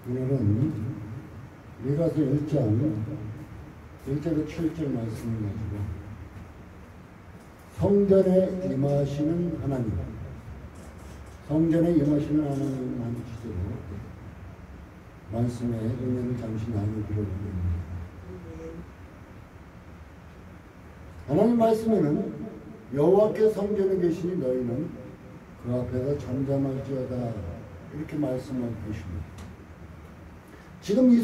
오늘은 미가서 1장 1절에서 7절 말씀을 가지고 성전에 임하시는 하나님, 성전에 임하시는 하나님이라는 주제로 말씀의 은혜를 잠시 나누기로 합니다. 하나님 말씀에는 여호와께 성전에 계시니 너희는 그 앞에서 잠잠할지어다 이렇게 말씀하고 계십니다. 지금 이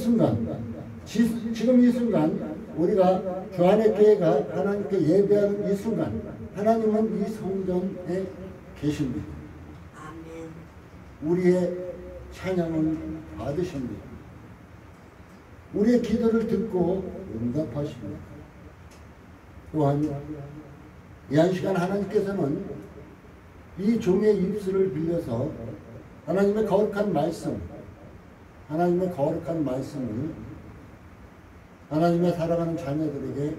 순간 우리가 주안의 교회가 하나님께 예배하는 이 순간 하나님은 이 성전에 계십니다. 아멘. 우리의 찬양을 받으십니다. 우리의 기도를 듣고 응답하십니다. 또한 이 한 시간 하나님께서는 이 종의 입술을 빌려서 하나님의 거룩한 말씀, 하나님의 거룩한 말씀을 하나님의 사랑하는 자녀들에게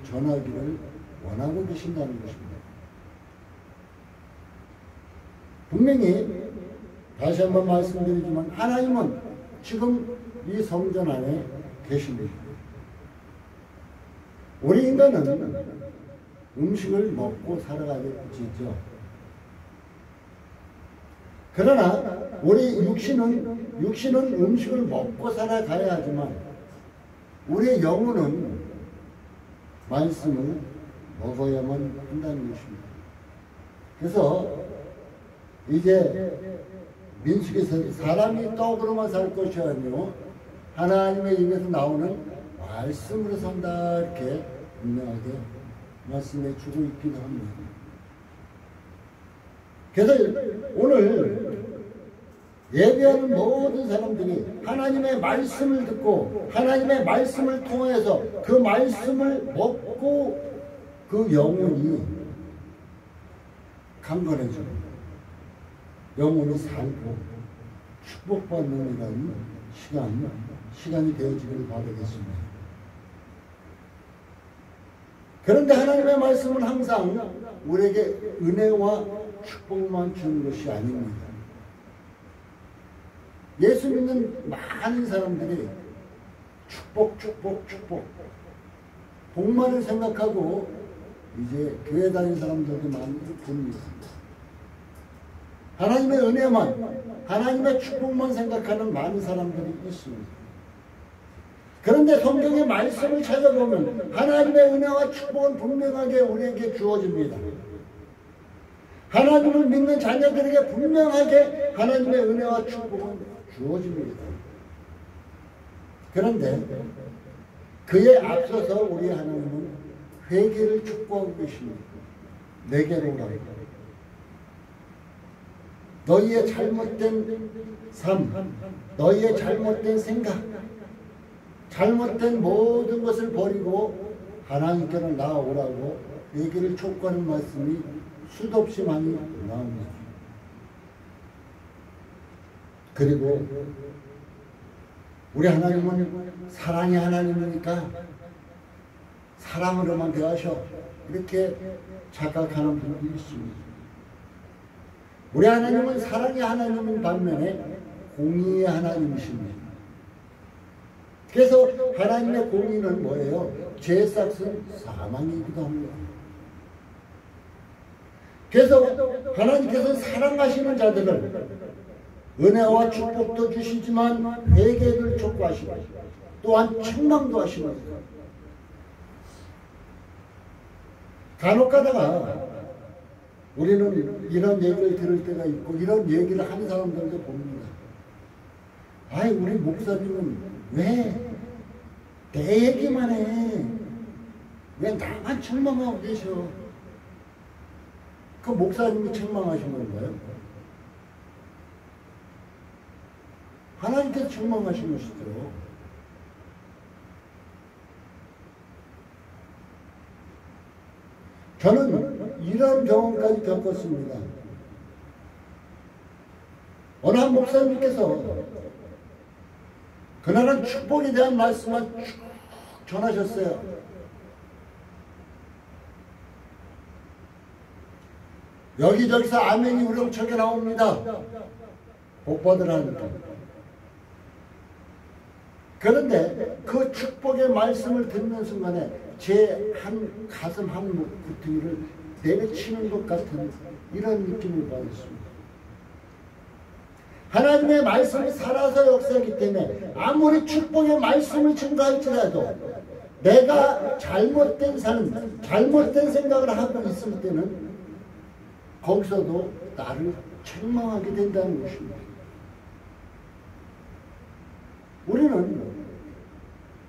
전하기를 원하고 계신다는 것입니다. 분명히 다시 한번 말씀드리지만 하나님은 지금 이 성전 안에 계십니다. 우리 인간은 음식을 먹고 살아가겠지죠. 그러나 우리 육신은 음식을 먹고 살아가야 하지만 우리의 영혼은 말씀을 먹어야만 한다는 것입니다. 그래서 이제 민수기에서 사람이 떡으로만 살 것이 아니요 하나님의 입에서 나오는 말씀으로 산다 이렇게 분명하게 말씀해 주고 있기도 합니다. 그래서 오늘 예배하는 모든 사람들이 하나님의 말씀을 듣고 하나님의 말씀을 통해서 그 말씀을 먹고 그 영혼이 강건해지고 영혼이 살고 축복받는 이런 시간이 되어지기를 바라겠습니다. 그런데 하나님의 말씀은 항상 우리에게 은혜와 축복만 주는 것이 아닙니다. 예수 믿는 많은 사람들이 축복 복만을 생각하고 이제 교회 다니는 사람들도 많이 봅니다. 하나님의 은혜만, 하나님의 축복만 생각하는 많은 사람들이 있습니다. 그런데 성경의 말씀을 찾아보면 하나님의 은혜와 축복은 분명하게 우리에게 주어집니다. 하나님을 믿는 자녀들에게 분명하게 하나님의 은혜와 축복은 주어집니다. 그런데 그에 앞서서 우리 하나님은 회개를 촉구하고 계십니다. 내게로 오라. 너희의 잘못된 삶, 너희의 잘못된 생각, 잘못된 모든 것을 버리고 하나님께로 나아오라고 회개를 촉구하는 말씀이 수도 없이 많이 나옵니다. 그리고 우리 하나님은 사랑의 하나님이니까 사랑으로만 대하셔 이렇게 착각하는 분들이 있습니다. 우리 하나님은 사랑의 하나님인 반면에 공의의 하나님이십니다. 그래서 하나님의 공의는 뭐예요? 죄 삭은 사망이기도 합니다. 그래서 하나님께서 사랑하시는 자들을 은혜와 축복도 주시지만 회개를 촉구하시고 또한 책망도 하십니다. 간혹 가다가 우리는 이런 얘기를 들을 때가 있고 이런 얘기를 하는 사람들도 봅니다. 아이 우리 목사님은 왜 내 얘기만 해? 왜 나만 책망하고 계셔? 그 목사님이 책망하신 건가요? 하나님께서 책망하신 것이죠. 저는 이런 경험까지 겪었습니다. 어느 한 목사님께서 그날은 축복에 대한 말씀만 쭉 전하셨어요. 여기저기서 아멘이 우렁차게 나옵니다. 복 받으라니까. 그런데 그 축복의 말씀을 듣는 순간에 제 한 가슴 한 구덩이를 내려치는 것 같은 이런 느낌을 받았습니다. 하나님의 말씀이 살아서 역사하기 때문에 아무리 축복의 말씀을 증거할지라도 내가 잘못된 삶, 잘못된 생각을 하고 있을 때는 거기서도 나를 책망하게 된다는 것입니다. 우리는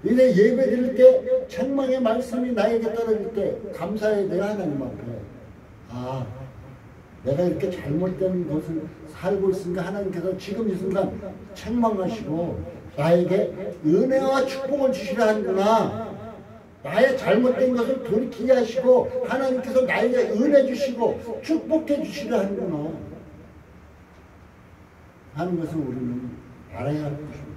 이제 예배 드릴 때 책망의 말씀이 나에게 떨어질 때 감사해야 돼요. 하나님 앞에. 아, 내가 이렇게 잘못된 것을 살고 있으니까 하나님께서 지금 이 순간 책망하시고 나에게 은혜와 축복을 주시려 하는구나. 나의 잘못된 것을 돌이키게 하시고 하나님께서 나에게 은혜 주시고 축복해 주시려 하는구나 하는 것을 우리는 알아야 할 것입니다.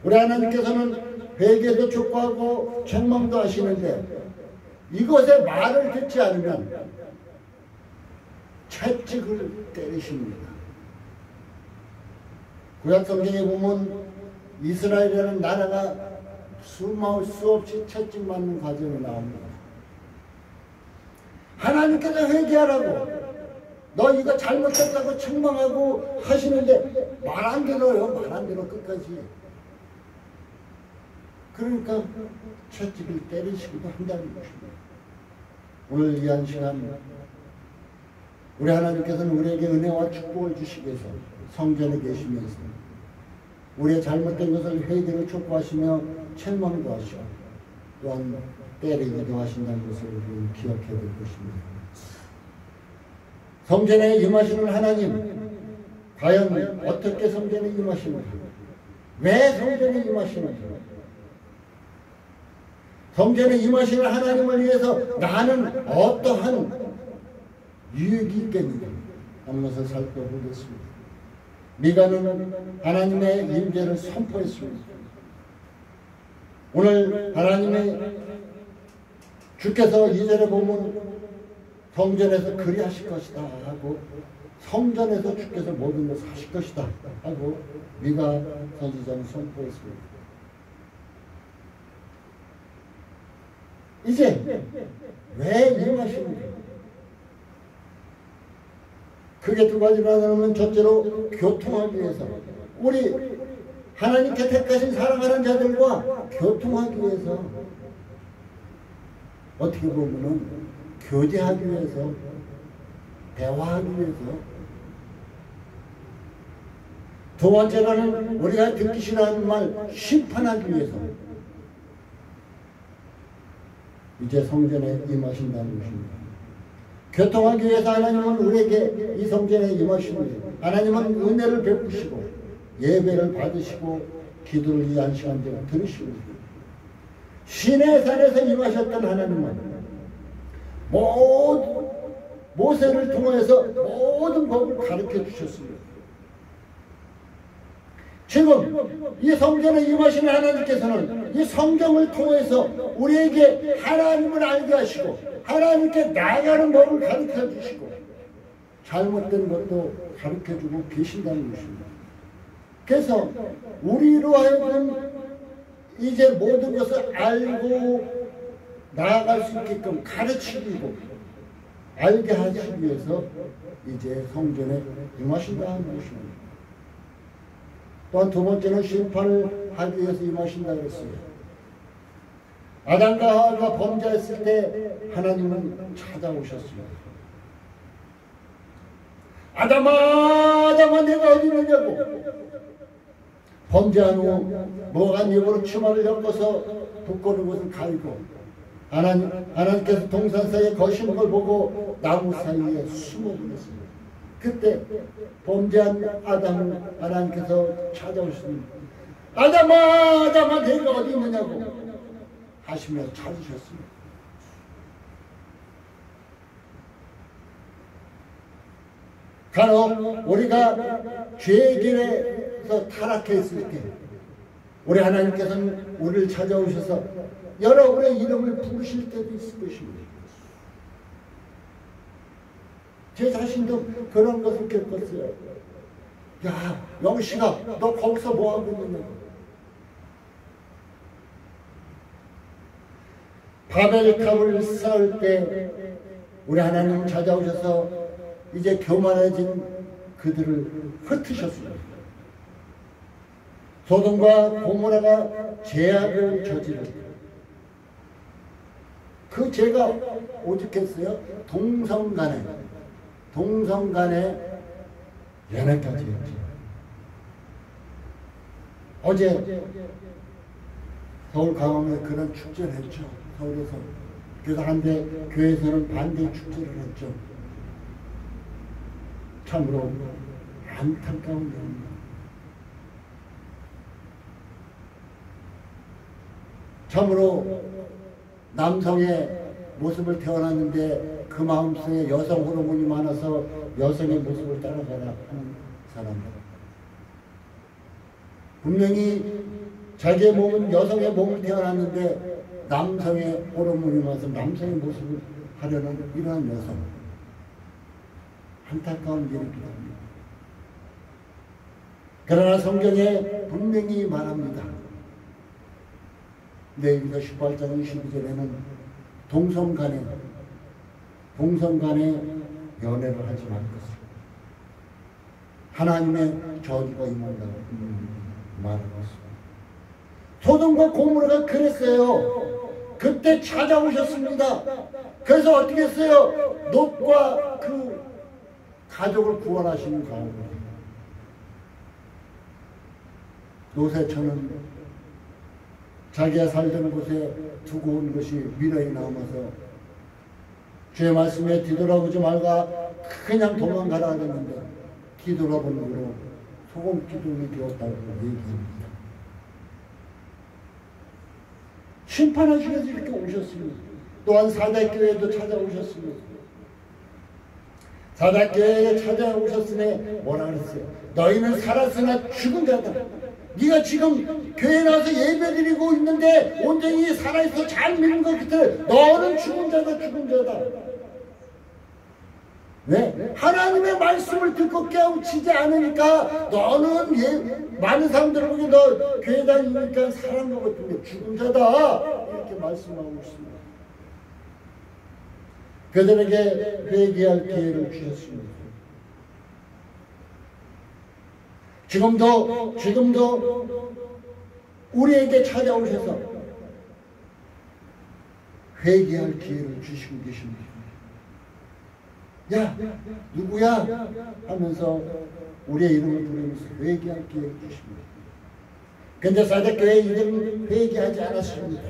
우리 하나님께서는 회개도 촉구하고 책망도 하시는데 이것의 말을 듣지 않으면 채찍을 때리십니다. 구약 성경에 보면 이스라엘이라는 나라가 수마울 수 없이 채찍 맞는 과정이 나옵니다. 하나님께서 회개하라고 너 이거 잘못했다고 책망하고 하시는데 말 안 들어요. 말 안 들어 끝까지. 그러니까 채찍을 때리시기도 한다는 것입니다. 오늘 이 한 시간 우리 하나님께서는 우리에게 은혜와 축복을 주시기 위해서 성전에 계시면서 우리의 잘못된 것을 회개를 촉구하시며 책망도 하시고 또한 때리기도 하신다는 것을 우리는 기억해야 될 것입니다. 성전에 임하시는 하나님, 과연 어떻게 성전에 임하시는가? 왜 성전에 임하시는가? 성전에 임하시는 하나님을 위해서 나는 어떠한 유익이 있겠는가 하는 것을 살펴보겠습니다. 미가는 하나님의 임재를 선포했습니다. 오늘 하나님의 주께서 2절에 보면 성전에서 그리하실 것이다 하고 성전에서 주께서 모든 것을 하실 것이다 하고 미가 선지자는 선포했습니다. 이제 왜 임하시는가? 크게 두 가지로 나누면 첫째로 교통하기 위해서 우리 하나님께 택하신 사랑하는 자들과 교통하기 위해서 어떻게 보면은 교제하기 위해서 대화하기 위해서 두 번째로는 우리가 듣기 싫어하는 말 심판하기 위해서 이제 성전에 임하신다는 것입니다. 교통하기 위해서 하나님은 우리에게 이 성전에 임하시고 하나님은 은혜를 베푸시고 예배를 받으시고 기도를 이 한 시간 동안 들으시고 신의 산에서 임하셨던 하나님은 모세를 통해서 모든 법을 가르쳐 주셨습니다. 지금 이 성전에 임하시는 하나님께서는 이 성경을 통해서 우리에게 하나님을 알게 하시고 하나님께 나아가는 법을 가르쳐 주시고 잘못된 것도 가르쳐 주고 계신다는 것입니다. 그래서 우리로 하여금 이제 모든 것을 알고 나아갈 수 있게끔 가르치고 알게 하시기 위해서 이제 성전에 임하신다는 것입니다. 또한 두 번째는 심판을 하기 위해서 임하신다 그랬어요. 아담과 하와가 범죄했을 때 하나님은 찾아오셨습니다. 아담아, 아담아, 내가 어디 있느냐고. 범죄한 후 모간 입으로 치마를 엮어서 돋고는 것을 가리고 하나님께서 동산 사이에 거신 걸 보고 나무 사이에 숨어버렸습니다. 그때 범죄한 아담을 하나님께서 찾아오셨습니다. 아담아, 아담아, 내가 어디 있느냐고 하시며 찾으셨습니다. 간혹 우리가 죄의 길에서 타락했을 때 우리 하나님께서는 우리를 찾아오셔서 여러분의 이름을 부르실 때도 있을 것입니다. 제 자신도 그런 것을 겪었어요. 야, 영식아, 너 거기서 뭐하고 있느냐고. 바벨탑을 쌓을 때 우리 하나님 찾아오셔서 이제 교만해진 그들을 흩으셨습니다. 소돔과 고모라가 죄악을 저지를 그 죄가 오죽했어요? 동성간에 연애까지 했죠. 어제 서울 강원에 그런 축제를 했죠. 서울에서. 그래서 한데 교회에서는 반대 축제를 했죠. 참으로 안타까운 일입니다. 참으로 남성의 모습을 태어났는데 그 마음속에 여성 호르몬이 많아서 여성의 모습을 따라가라 하는 사람들. 분명히 자기의 몸은 여성의 몸을 태어났는데 남성의 호르몬이 많아서 남성의 모습을 하려는 이러한 여성. 안타까운 일이기도 합니다. 그러나 성경에 분명히 말합니다. 레위기서 18장 22절에는 동성간에 연애를 하지 말 것을 하나님의 저주가 임한다고 말하고 있습니다. 소돔과 고모라가 그랬어요. 그때 찾아오셨습니다. 그래서 어떻게 했어요? 롯과 그 가족을 구원하시는 가운데 롯의 처는 자기가 살던 곳에 두고 온 것이 미련이 남아서 주의 말씀에 뒤돌아보지 말고 그냥 도망가라 하랬는데 뒤돌아보는 거로 소금 기둥이 되었다고 얘기합니다. 심판하시기 위해서 이렇게 오셨습니다. 또한 사대교회에도 찾아오셨습니다. 사대교회에 찾아오셨으니 뭐라 그랬어요? 너희는 살았으나 죽은 자다. 네가 지금 교회 나와서 예배드리고 있는데 온전히 살아있어 잘 믿는 것 같아. 너는 죽은 자다, 죽은 자다. 왜? 하나님의 말씀을 듣고 깨우치지 않으니까 너는 많은 사람들 보기 너 교회 다니니까 사람 것 같은데 죽은 자다. 이렇게 말씀하고 있습니다. 그들에게 회개할 기회를 주셨습니다. 지금도 우리에게 찾아오셔서 회개할 기회를 주시고 계십니다. 야, 누구야? 하면서 우리의 이름을 부르면서 회개할 기회를 주십니다. 근데 사대교회 이름 회개하지 않았습니다.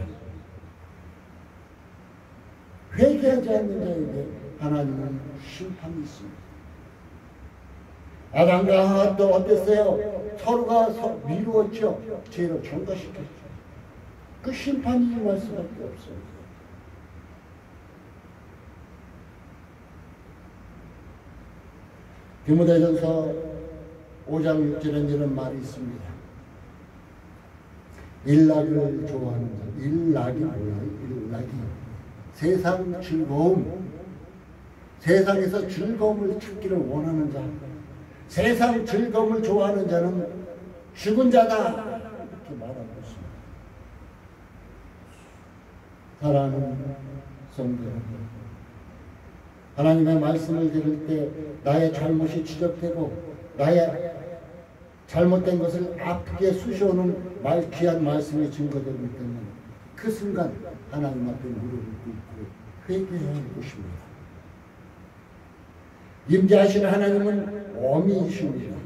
회개하지 않는 자에게 하나님은 심판이 있습니다. 아담과 하와도 어땠어요? 서로가 미루었죠. 죄로 전가시켰죠. 그 심판이 임할 수밖에 없어요. 디모데전서 5장 6절에 이런 말이 있습니다. 일락을 좋아하는 자. 일락이 뭐예요? 일락이 세상 즐거움, 세상에서 즐거움을 찾기를 원하는 자, 세상 즐거움을 좋아하는 자는 죽은 자다. 이렇게 말하고 있습니다. 사랑하는 성도 여러분, 하나님의 말씀을 들을 때 나의 잘못이 지적되고 나의 잘못된 것을 아프게 쑤셔오는 귀한 말씀이 증거되고 있다면 그 순간 하나님 앞에 무릎을 꿇고 회개해야 할 것입니다. 임재하시는 하나님은 어미이십니다.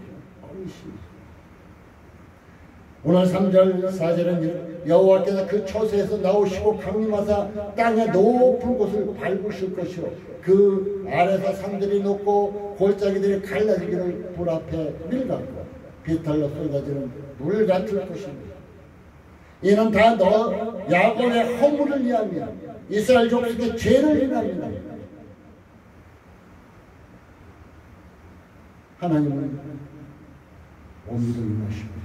오늘 3절 4절은 여호와께서 그 처소에서 나오시고 강림하사 땅의 높은 곳을 밟으실 것이요 그 아래서 산들이 높고 골짜기들이 갈라지기를 불 앞에 밀갖고 비탈로 쏟아지는 물 같을 것입니다. 이는 다 너 야곱의 허물을 위하며 이스라엘 족속의 죄를 위함이라. 하나님은 오미로 임하십니다.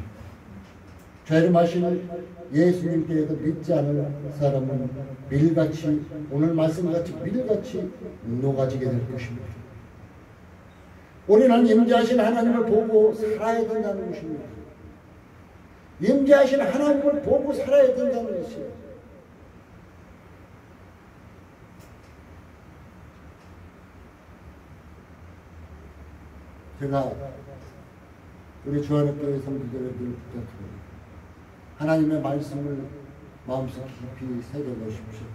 죄를 마시는 예수님께도 믿지 않을 사람은 밀같이 오늘 말씀같이 밀같이 녹아지게 될 것입니다. 우리는 임재하신 하나님을 보고 살아야 된다는 것입니다. 임재하신 하나님을 보고 살아야 된다는 것이에요. 제가 우리 주안의교회 성도들을 늘 부탁드립니다. 하나님의 말씀을 마음속 깊이 새겨놓으십시오.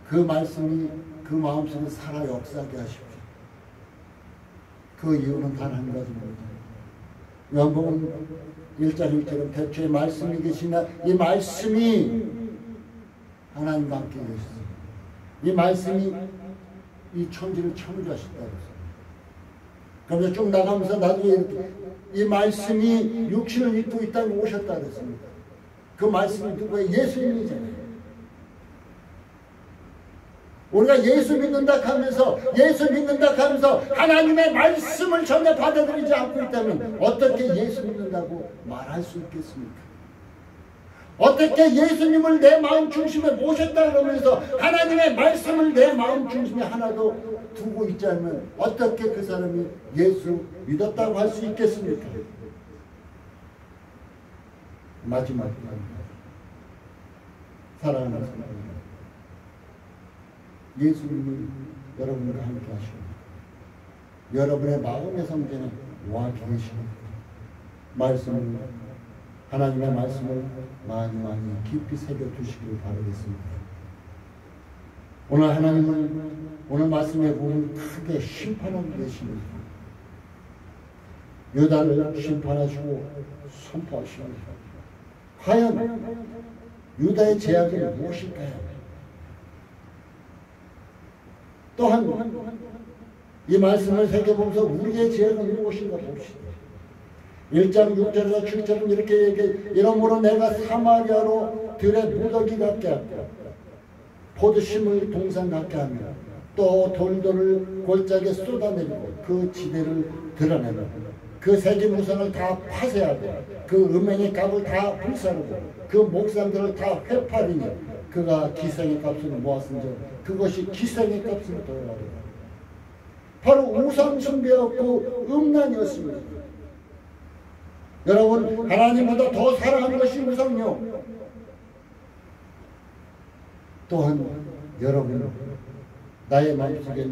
그 말씀이 그 마음속에 살아 역사하게 하십시오. 그 이유는 단 한 가지입니다. 요한복음 1장 1절은 태초에 말씀이 계시나 이 말씀이 하나님과 함께 계셨습니다. 이 말씀이 이 천지를 창조하셨다고 했습니다. 그러면서 쭉 나가면서 나중에 이렇게 이 말씀이 육신을 입고 이 땅에 오셨다 그랬습니다. 그 말씀이 누구예요? 예수님이잖아요. 우리가 예수 믿는다 하면서 하나님의 말씀을 전혀 받아들이지 않고 있다면 어떻게 예수 믿는다고 말할 수 있겠습니까? 어떻게 예수님을 내 마음 중심에 모셨다 그러면서 하나님의 말씀을 내 마음 중심에 하나도 두고 있지 않으면 어떻게 그 사람이 예수 믿었다고 할 수 있겠습니까? 마지막으로 사랑하는 성도 예수님이 여러분과 함께 하십니다. 여러분의 마음의 성전에 와 계십니다. 하나님의 말씀을 많이 깊이 새겨두시기를 바라겠습니다. 오늘 하나님은 오늘 말씀에 보면 크게 심판하고 계십니다. 유다를 심판하시고 선포하십니다. 과연 유다의 죄악이 무엇일까요? 또한 이 말씀을 새겨보면서 우리의 죄악은 무엇인가 봅시다. 1장 6절에서 7절은 이렇게 얘기해. 이러므로 내가 사마리아로 들의 무더기 같게 하고 포도심을 동산 같게 하며 또 돌돌을 골짜기에 쏟아내리고 그 지대를 드러내고 그 세기무상을 다 파쇄하고 그 음행의 값을 다 불사르고 그 목상들을 다 회파리며 그가 기생의 값을 모았은즉 그것이 기생의 값으로 돌아가리라. 바로 우상숭배였고 음란이었습니다. 여러분, 하나님보다 더 사랑하는 것이 우상요. 또한 여러분, 나의 마음속에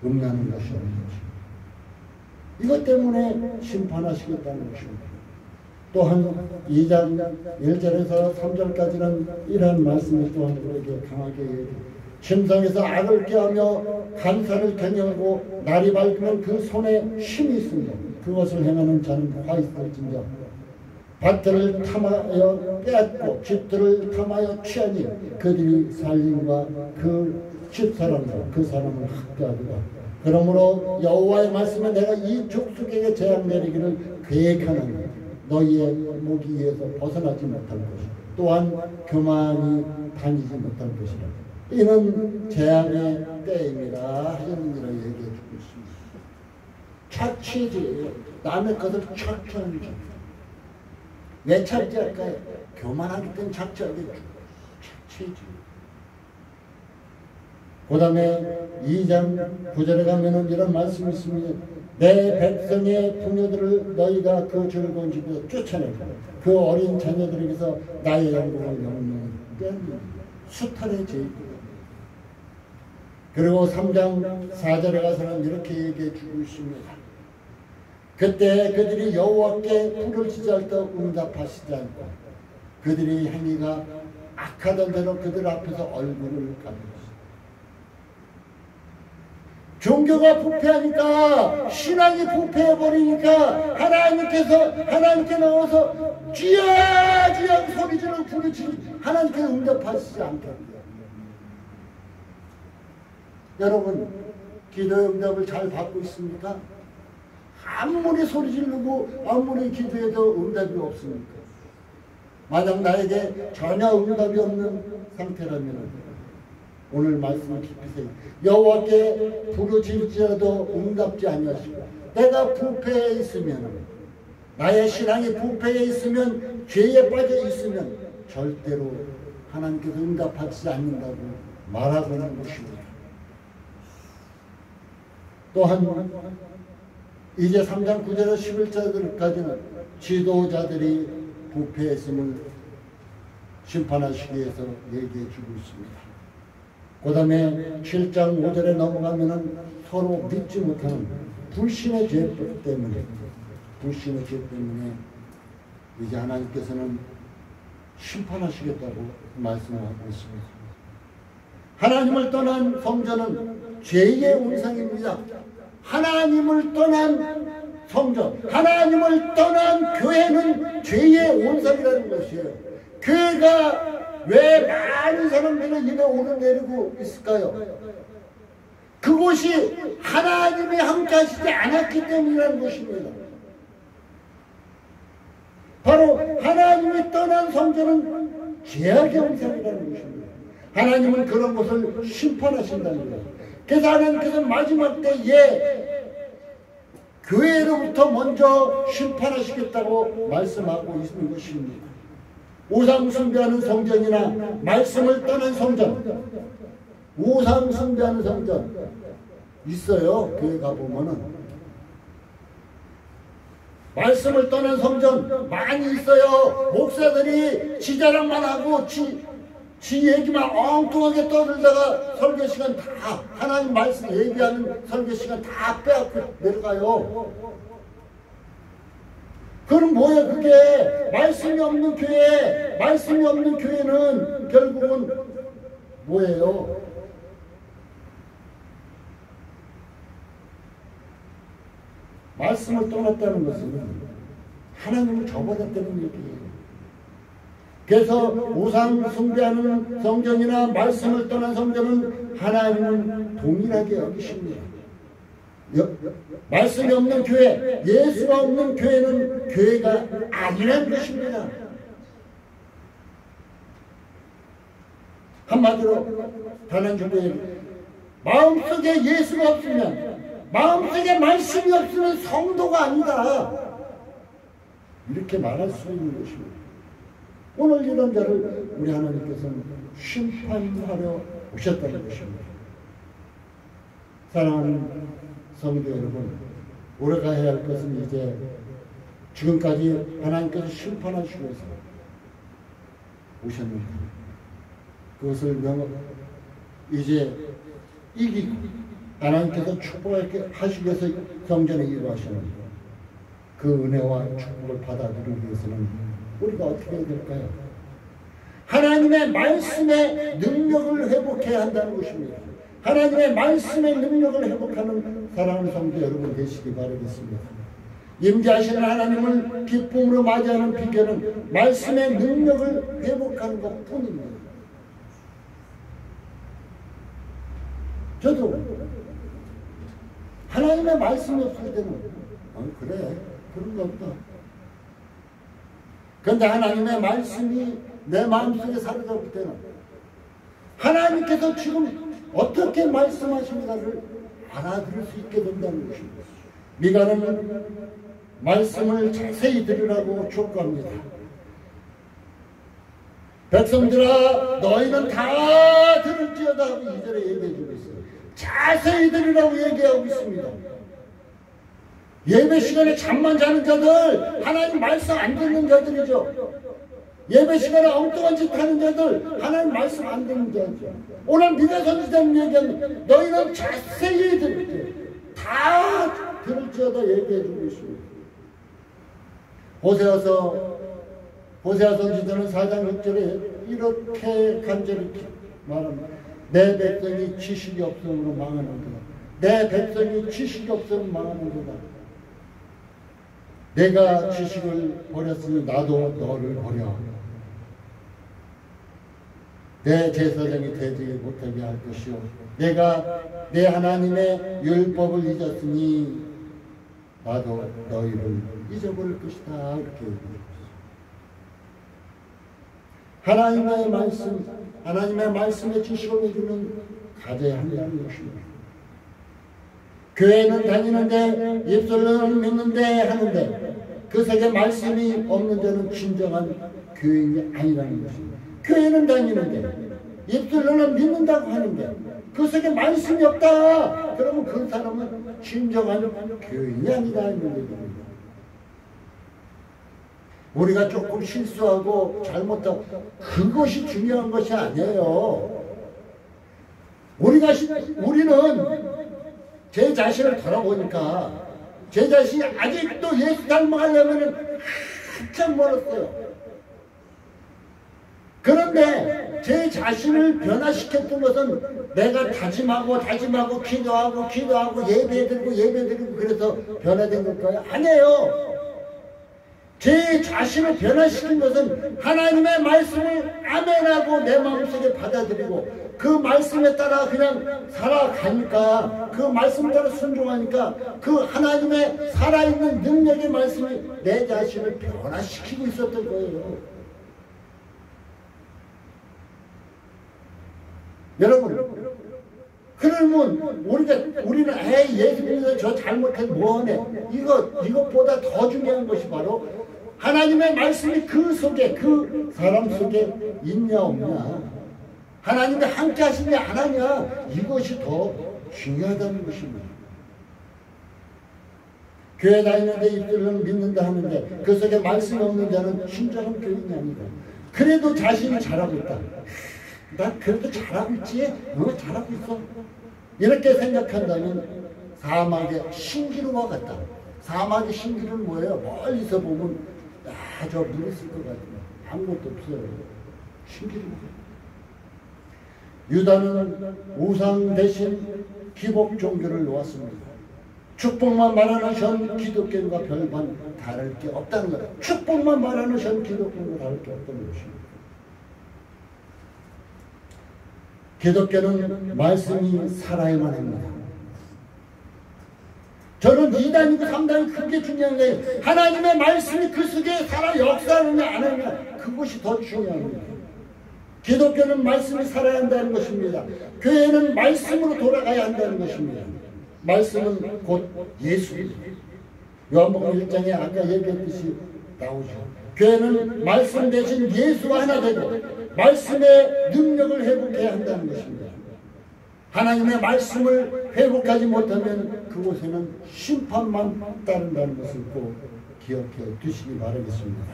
음란한 것이 없는 것입니다. 이것 때문에 심판하시겠다는 것입니다. 또한 2장 1절에서 3절까지는 이러한 말씀을 또한 우리에게 강하게 얘기합니다. 침상에서 악을 꾀하며 간사를 겨냥하고 날이 밝으면 그 손에 힘이 있습니다. 그것을 행하는 자는 화 있을진저 밭들을 탐하여 빼앗고 집들을 탐하여 취하니 그들이 살림과 그 집사람과 그 사람을 학대하리라. 그러므로 여호와의 말씀에 내가 이 족속에게 재앙 내리기를 계획하노니 너희의 목이 위에서 벗어나지 못할 것이다. 또한 교만이 다니지 못할 것이라. 이는 재앙의 때입니다 하셨느니라 얘기해 주고 있습니다. 착취지. 남의 것을 착취하는 자. 왜 착취할까요? 교만하기 때문에 착취하겠죠. 착취지. 그 다음에 2장 9절에 가면은 이런 말씀이 있습니다. 내 백성의 부녀들을 너희가 그 즐거운 집에서 쫓아내고 그 어린 자녀들에게서 나의 영광을 영원히 빼앗는다. 수탈의 죄입니다. 그리고 3장 4절에 가서는 이렇게 얘기해 주고 있습니다. 그때 그들이 여호와께 불을 지지할 때 응답하시지 않고 그들이 행위가 악하던 대로 그들 앞에서 얼굴을 가리고 종교가 부패하니까 신앙이 부패해버리니까 하나님께 나와서 주여 주여 소리지르고 부르지 하나님께 응답하시지 않겠다. 여러분 기도의 응답을 잘 받고 있습니까? 아무리 소리 지르고 아무리 기도해도 응답이 없습니까? 만약 나에게 전혀 응답이 없는 상태라면 오늘 말씀을 깊이 새겨 여호와께 부르짖을지라도 응답지 아니하시고 내가 부패해 있으면 나의 신앙이 부패해 있으면 죄에 빠져 있으면 절대로 하나님께서 응답하지 않는다고 말하고 있는 것입니다. 또한 이제 3장 9절에서 11절까지는 지도자들이 부패했음을 심판하시기 위해서 얘기해 주고 있습니다. 그 다음에 7장 5절에 넘어가면은 서로 믿지 못하는 불신의 죄 때문에 이제 하나님께서는 심판하시겠다고 말씀하고 있습니다. 하나님을 떠난 성전은 죄의 온상입니다. 하나님을 떠난 성전, 하나님을 떠난 교회는 죄의 온상이라는 것이에요. 교회가 왜 많은 사람들을 입에 오르내리고 있을까요? 그곳이 하나님이 함께 하시지 않았기 때문이라는 것입니다. 바로 하나님이 떠난 성전은 죄악의 온상이라는 것입니다. 하나님은 그런 것을 심판하신다는 거예요. 그래서 하나님께서 마지막 때에 교회로부터 먼저 심판하시겠다고 말씀하고 있는 것입니다. 우상 숭배하는 성전이나 말씀을 떠난 성전, 우상 숭배하는 성전 있어요. 교회 가보면은 말씀을 떠난 성전 많이 있어요. 목사들이 지 자랑만 하고 지 얘기만 엉뚱하게 떠들다가 설교 시간 다 하나님 말씀 얘기하는 설교 시간 다 빼앗고 내려가요. 그럼 뭐예요? 그게 말씀이 없는 교회, 말씀이 없는 교회는 결국은 뭐예요? 말씀을 떠났다는 것은 하나님을 저버렸다는 얘기예요. 그래서 우상 숭배하는 성전이나 말씀을 떠난 성전은 하나님은 동일하게 여기십니다. 말씀이 없는 교회, 예수가 없는 교회는 교회가 아니라는 것입니다. 한마디로 단한주교에 마음속에 예수가 없으면, 마음속에 말씀이 없으면 성도가 아니다, 이렇게 말할 수 있는 것입니다. 오늘 이런 자를 우리 하나님께서는 심판하러 오셨다는 것입니다. 사랑하는 성도 여러분, 우리가 해야 할 것은 이제 지금까지 하나님께서 심판하시기 위해서 오셨는데 그것을 이제 이기고 하나님께서 축복하시기 위해서 성전에 이루하셨는데 그 은혜와 축복을 받아들이기 위해서는 우리가 어떻게 해야 될까요? 하나님의 말씀의 능력을 회복해야 한다는 것입니다. 하나님의 말씀의 능력을 회복하는 사랑하는 성도 여러분 되시기 바라겠습니다. 임재하시는 하나님을 기쁨으로 맞이하는 비결은 말씀의 능력을 회복하는 것 뿐입니다. 저도 하나님의 말씀이 없을 때는 그래 그런 거 없다. 그런데 하나님의 말씀이 내 마음속에 사로잡을 때는 하나님께서 지금 어떻게 말씀하시는가를 알아들을 수 있게 된다는 것입니다. 미가는 말씀을 자세히 들으라고 촉구합니다. 백성들아 너희는 다 들을지어다 하고 2절에 얘기해주고 있어요. 자세히 들으라고 얘기하고 있습니다. 예배 시간에 잠만 자는 자들, 하나님 말씀 안 듣는 자들이죠. 예배 시간에 엉뚱한 짓 하는 자들, 하나님 말씀 안 듣는 자들. 오늘 미가 선지자님 얘기하는 너희는 자세히 들을지, 다 들을지어다 얘기해주고 있습니다. 호세아 선지자는 4장 6절에 이렇게 간절히 말합니다. 내 백성이 지식이 없음으로 망하는도다. 내 백성이 지식이 없음으로 망하는도다. 내가 지식을 버렸으니 나도 너를 버려. 내 제사장이 되지 못하게 할 것이요 내가 내 하나님의 율법을 잊었으니 나도 너희를 잊어버릴 것이다. 이렇게 얘기합니다. 하나님의 말씀의 지식을 해주면 가져야 한다는 것입니다. 교회는 다니는데 입술로는 믿는데 하는데 그 속에 말씀이 없는 데는 진정한 교인이 아니라는 것입니다. 교회는 다니는데 입술로는 믿는다고 하는데 그 속에 말씀이 없다. 그러면 그 사람은 진정한 교인이 아니다 하는 얘기입니다. 우리가 조금 실수하고 잘못하고 그것이 중요한 것이 아니에요. 우리는 제 자신을 돌아보니까 제 자신이 아직도 예수 닮아가려면 한참 멀었어요. 그런데 제 자신을 변화시켰던 것은 내가 다짐하고 기도하고 예배드리고 그래서 변화된 걸까요? 아니에요. 제 자신을 변화시킨 것은 하나님의 말씀을 아멘하고 내 마음속에 받아들이고 그 말씀에 따라 그냥 살아가니까, 그 말씀 따라 순종하니까 그 하나님의 살아있는 능력의 말씀이 내 자신을 변화시키고 있었던 거예요. 여러분, 그러면 우리는 예수 믿어서 저 잘못해서 뭐하네, 이것보다 더 중요한 것이 바로 하나님의 말씀이 그 속에, 그 사람 속에 있냐 없냐, 하나님이 함께 하시냐 안 하냐, 이것이 더 중요하다는 것입니다. 교회 다니는데 입술로는 믿는다 하는데 그 속에 말씀이 없는 자는 진정한 교인이 아니다. 그래도 자신이 잘하고 있다. 난 그래도 잘하고 있지? 잘하고 있어. 이렇게 생각한다면 사막의 신기루와 같다. 사막의 신기루는 뭐예요? 멀리서 보면 저 물 있을 것 같아요. 아무것도 없어요. 신기루. 유다는 우상 대신 기복 종교를 놓았습니다. 축복만 말하는 현 기독교인과 별반 다를 게 없다는 거예요. 축복만 말하는 현 기독교인과 다를 게 없다는 것입니다. 기독교는 말씀이 살아야만 합니다. 저는 2단이고 3단이 그게 중요한 거예요. 하나님의 말씀이 그 속에 살아 역사하느냐 안 하느냐, 그것이 더 중요합니다. 기독교는 말씀이 살아야 한다는 것입니다. 교회는 말씀으로 돌아가야 한다는 것입니다. 말씀은 곧 예수입니다. 요한복음 1장에 아까 얘기했듯이 나오죠. 교회는 말씀 대신 예수와 하나 되고 말씀의 능력을 회복해야 한다는 것입니다. 하나님의 말씀을 회복하지 못하면 그곳에는 심판만 따른다는 것을 꼭 기억해 두시기 바라겠습니다.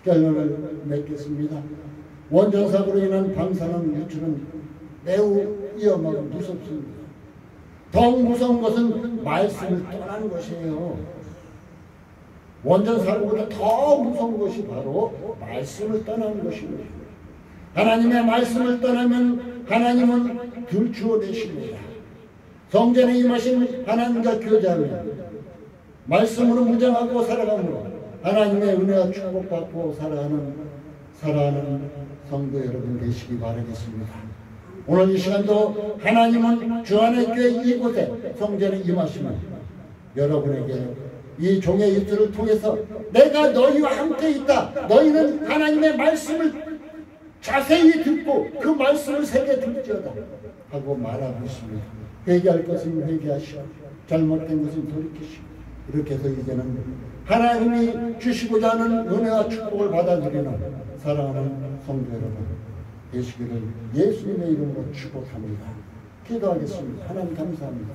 결론을 맺겠습니다. 원전사고로 인한 방사능 유출은 매우 위험하고 무섭습니다. 더 무서운 것은 말씀을 떠나는 것이에요. 원전사고보다 더 무서운 것이 바로 말씀을 떠나는 것입니다. 하나님의 말씀을 떠나면 하나님은 들추어내십니다. 성전에 임하신 하나님과 교제하며 말씀으로 무장하고 살아가므로 하나님의 은혜와 축복받고 살아가는 성도 여러분 되시기 바라겠습니다. 오늘 이 시간도 하나님은 주안의 교회 이곳에 성전에 임하시면 여러분에게 이 종의 입술을 통해서 내가 너희와 함께 있다, 너희는 하나님의 말씀을 자세히 듣고 그 말씀을 새겨 들지어다 하고 말하고 있습니다. 회개할 것은 회개하시고 잘못된 것은 돌이키시고, 이렇게 해서 이제는 하나님이 주시고자 하는 은혜와 축복을 받아들이는 사랑하는 성도 여러분 되시기를 예수님의 이름으로 축복합니다. 기도하겠습니다. 하나님 감사합니다.